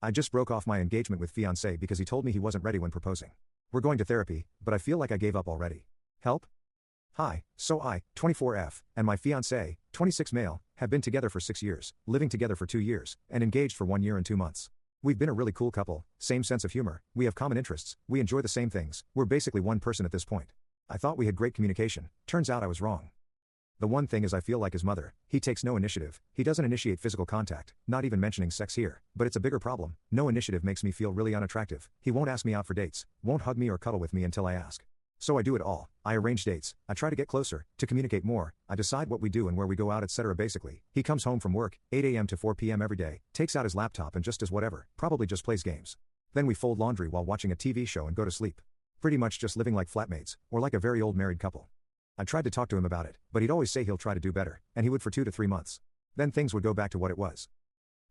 I just broke off my engagement with fiancé because he told me he wasn't ready when proposing. We're going to therapy, but I feel like I gave up already. Help? Hi, so I, 24F, and my fiancé, 26 male, have been together for 6 years, living together for 2 years, and engaged for 1 year and 2 months. We've been a really cool couple, same sense of humor, we have common interests, we enjoy the same things, we're basically one person at this point. I thought we had great communication, turns out I was wrong. The one thing is I feel like his mother, he takes no initiative, he doesn't initiate physical contact, not even mentioning sex here, but it's a bigger problem, no initiative makes me feel really unattractive, he won't ask me out for dates, won't hug me or cuddle with me until I ask. So I do it all, I arrange dates, I try to get closer, to communicate more, I decide what we do and where we go out etc. Basically, he comes home from work, 8 a.m. to 4 p.m. every day, takes out his laptop and just does whatever, probably just plays games. Then we fold laundry while watching a TV show and go to sleep. Pretty much just living like flatmates, or like a very old married couple. I tried to talk to him about it, but he'd always say he'll try to do better, and he would for 2 to 3 months. Then things would go back to what it was.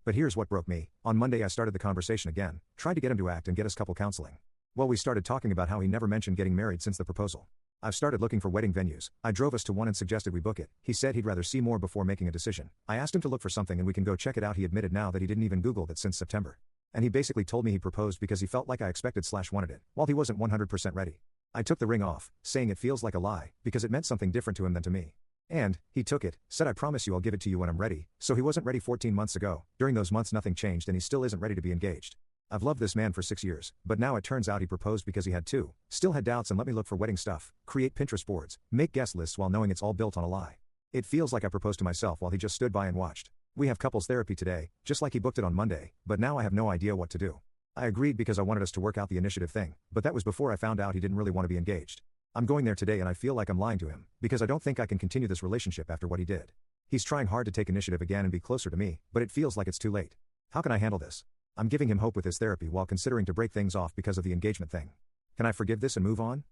But here's what broke me, on Monday I started the conversation again, tried to get him to act and get us couple counseling. Well, we started talking about how he never mentioned getting married since the proposal. I've started looking for wedding venues, I drove us to one and suggested we book it, he said he'd rather see more before making a decision. I asked him to look for something and we can go check it out. He admitted now that he didn't even Google it since September. And he basically told me he proposed because he felt like I expected/wanted it, while he wasn't 100% ready. I took the ring off, saying it feels like a lie, because it meant something different to him than to me. And he took it, said I promise you I'll give it to you when I'm ready, so he wasn't ready 14 months ago, during those months nothing changed and he still isn't ready to be engaged. I've loved this man for 6 years, but now it turns out he proposed because he had to, still had doubts and let me look for wedding stuff, create Pinterest boards, make guest lists while knowing it's all built on a lie. It feels like I proposed to myself while he just stood by and watched. We have couples therapy today, just like he booked it on Monday, but now I have no idea what to do. I agreed because I wanted us to work out the initiative thing, but that was before I found out he didn't really want to be engaged. I'm going there today and I feel like I'm lying to him, because I don't think I can continue this relationship after what he did. He's trying hard to take initiative again and be closer to me, but it feels like it's too late. How can I handle this? I'm giving him hope with his therapy while considering to break things off because of the engagement thing. Can I forgive this and move on?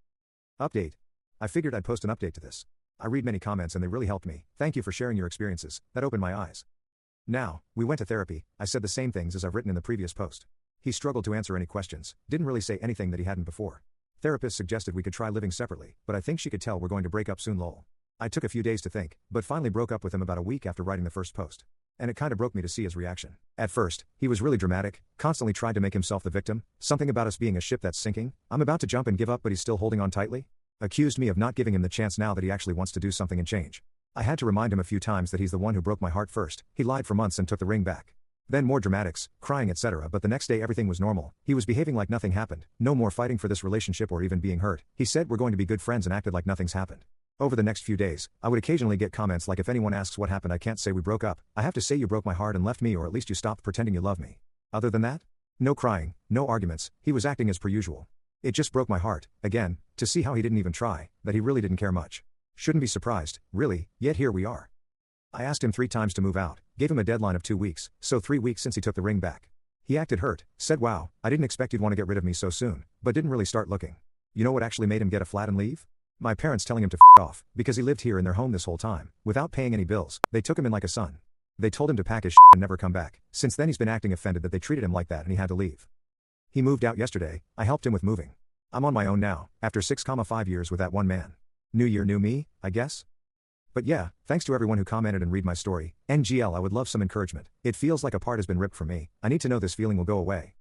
Update. I figured I'd post an update to this. I read many comments and they really helped me, thank you for sharing your experiences, that opened my eyes. Now, we went to therapy, I said the same things as I've written in the previous post. He struggled to answer any questions, didn't really say anything that he hadn't before. Therapist suggested we could try living separately, but I think she could tell we're going to break up soon lol. I took a few days to think, but finally broke up with him about a week after writing the first post. And it kinda broke me to see his reaction. At first, he was really dramatic, constantly tried to make himself the victim, something about us being a ship that's sinking, I'm about to jump and give up but he's still holding on tightly. Accused me of not giving him the chance now that he actually wants to do something and change. I had to remind him a few times that he's the one who broke my heart first, he lied for months and took the ring back. Then more dramatics, crying etc. But the next day everything was normal, he was behaving like nothing happened, no more fighting for this relationship or even being hurt, he said we're going to be good friends and acted like nothing's happened. Over the next few days, I would occasionally get comments like if anyone asks what happened I can't say we broke up, I have to say you broke my heart and left me or at least you stopped pretending you love me. Other than that? No crying, no arguments, he was acting as per usual. It just broke my heart, again, to see how he didn't even try, that he really didn't care much. Shouldn't be surprised, really, yet here we are. I asked him 3 times to move out, gave him a deadline of 2 weeks, so 3 weeks since he took the ring back. He acted hurt, said wow, I didn't expect you'd want to get rid of me so soon, but didn't really start looking. You know what actually made him get a flat and leave? My parents telling him to f off, because he lived here in their home this whole time, without paying any bills, they took him in like a son. They told him to pack his and never come back, since then he's been acting offended that they treated him like that and he had to leave. He moved out yesterday, I helped him with moving. I'm on my own now, after 6,5 years with that one man. New year, new me, I guess? But yeah, thanks to everyone who commented and read my story. NGL, I would love some encouragement. It feels like a part has been ripped from me. I need to know this feeling will go away.